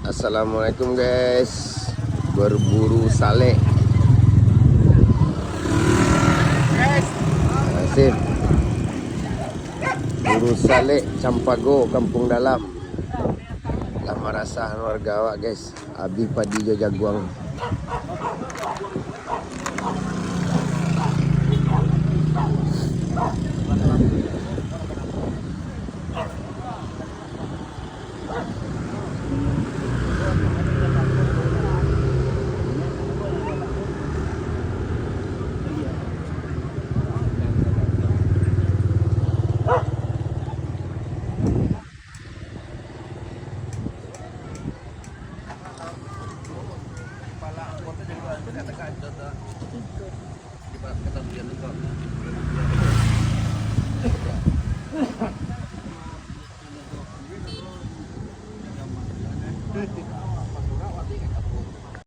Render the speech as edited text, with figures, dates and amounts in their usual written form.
Assalamualaikum guys, berburu sale. Asik. Buru sale Campago, Kampung Dalam. Lama rasahan warga awak guys. Abi padi jo jaguang.